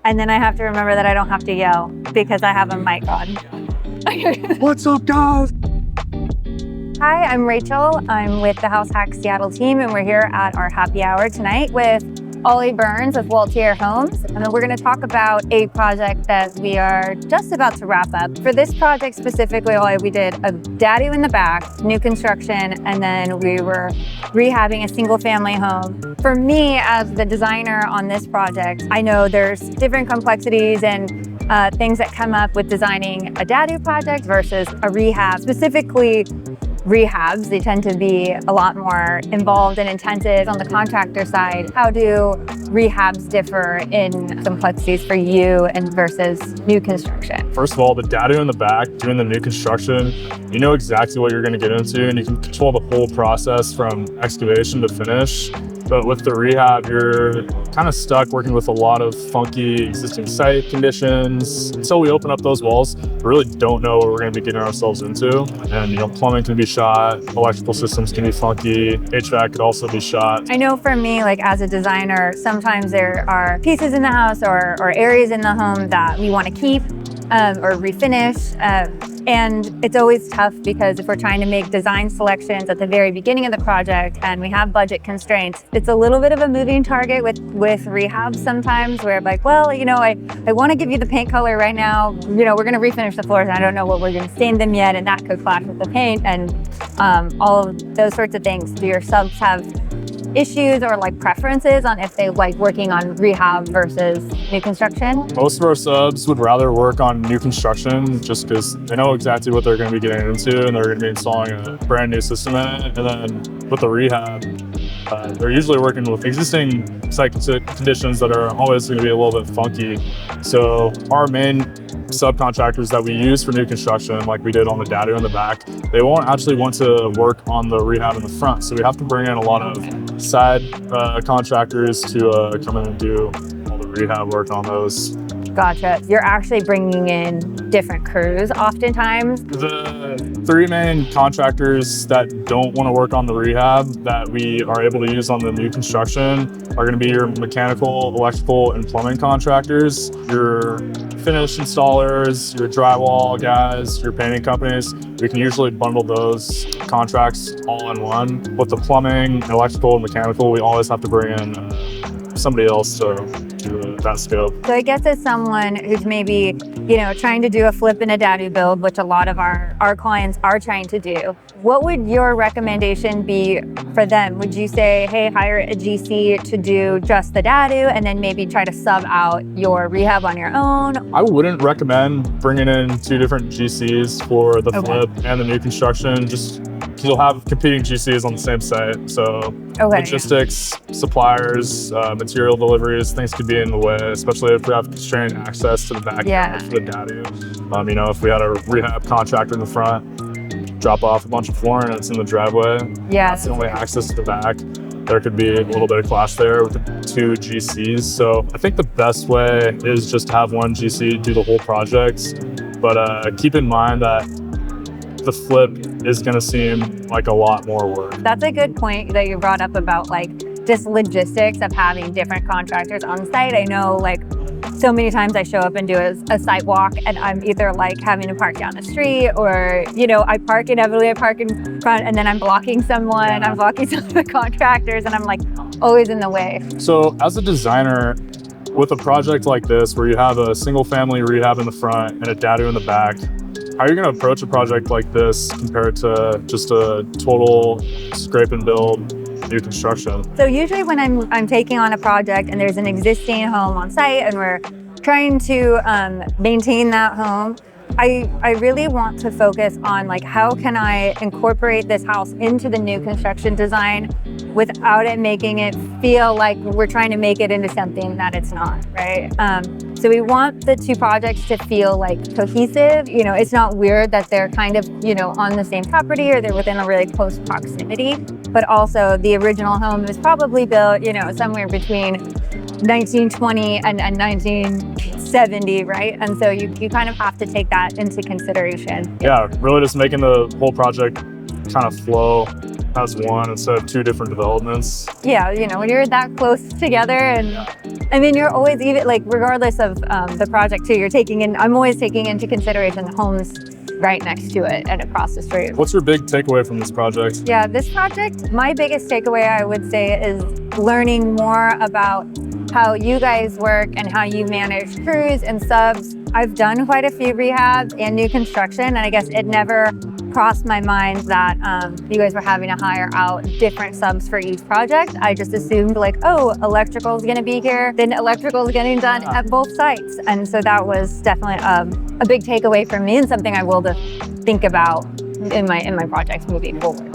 And then I have to remember that I don't have to yell because I have a mic on. What's up, guys? Hi, I'm Rachel. I'm with the House Hack Seattle team, and we're here at our happy hour tonight with Olly with Waltier Homes. And then we're going to talk about a project that we are just about to wrap up. For this project specifically, Olly, we did a DADU in the back, new construction, and then we were rehabbing a single family home. For me, as the designer on this project, I know there's different complexities and things that come up with designing a DADU project versus a rehab. Specifically, rehabs, they tend to be a lot more involved and intensive on the contractor side. How do rehabs differ in complexities for you and versus new construction? First of all, the DADU in the back, doing the new construction, you know exactly what you're going to get into, and you can control the whole process from excavation to finish. But with the rehab, you're kind of stuck working with a lot of funky existing site conditions. Until we open up those walls, we really don't know what we're going to be getting ourselves into. And plumbing can be shot, electrical systems can be funky, HVAC could also be shot. I know for me, as a designer, sometimes there are pieces in the house or areas in the home that we want to keep or refinish. And it's always tough because if we're trying to make design selections at the very beginning of the project and we have budget constraints, it's a little bit of a moving target with rehab sometimes where I want to give you the paint color right now. We're going to refinish the floors and I don't know what we're going to stain them yet, and that could clash with the paint and all of those sorts of things. Do your subs have issues or preferences on if they like working on rehab versus new construction? Most of our subs would rather work on new construction just because they know exactly what they're going to be getting into and they're going to be installing a brand new system in it. And then with the rehab, they're usually working with existing site conditions that are always going to be a little bit funky. So our main subcontractors that we use for new construction, like we did on the DADU in the back, they won't actually want to work on the rehab in the front. So we have to bring in a lot of side contractors to come in and do all the rehab work on those. Gotcha. You're actually bringing in different crews oftentimes. The three main contractors that don't want to work on the rehab that we are able to use on the new construction are going to be your mechanical, electrical, and plumbing contractors, your finish installers, your drywall guys, your painting companies. We can usually bundle those contracts all in one. With the plumbing, electrical, and mechanical, we always have to bring in somebody else to do that scope. So I guess as someone who's maybe, trying to do a flip in a DADU build, which a lot of our clients are trying to do, what would your recommendation be for them? Would you say, hey, hire a GC to do just the DADU and then maybe try to sub out your rehab on your own? I wouldn't recommend bringing in two different GCs for the flip and the new construction, just because you'll have competing GCs on the same site. So logistics, suppliers, material deliveries, things could be in the way, especially if we have constrained access to the back for the DADU. If we had a rehab contractor in the front, drop off a bunch of flooring and it's in the driveway. That's the only access to the back. There could be a little bit of clash there with the two GCs. So I think the best way is just to have one GC do the whole project. But keep in mind that the flip is going to seem like a lot more work. That's a good point that you brought up about just logistics of having different contractors on site. I know so many times I show up and do a site walk and I'm either having to park down the street or, I park in front and then I'm blocking someone, I'm blocking some of the contractors and I'm always in the way. So as a designer, with a project like this where you have a single family rehab in the front and a DADU in the back, how are you going to approach a project like this compared to just a total scrape and build new construction? So usually when I'm taking on a project and there's an existing home on site and we're trying to maintain that home, I really want to focus on how can I incorporate this house into the new construction design without it making it feel like we're trying to make it into something that it's not, right? So we want the two projects to feel cohesive. It's not weird that they're kind of, on the same property or they're within a really close proximity, but also the original home was probably built, somewhere between 1920 and 1970, right? And so you kind of have to take that into consideration. Yeah, really just making the whole project kind of flow has one instead of two different developments. Yeah, you know, when you're that close together, and I mean, you're always, even like regardless of the project too, I'm always taking into consideration the homes right next to it and across the street. What's your big takeaway from this project? Yeah, this project, my biggest takeaway, I would say, is learning more about how you guys work and how you manage crews and subs. I've done quite a few rehabs and new construction, and I guess it never crossed my mind that you guys were having to hire out different subs for each project. I just assumed like, oh, electrical is gonna be here, then electrical is getting done at both sites. And so that was definitely a big takeaway for me, and something I will think about in my projects moving forward.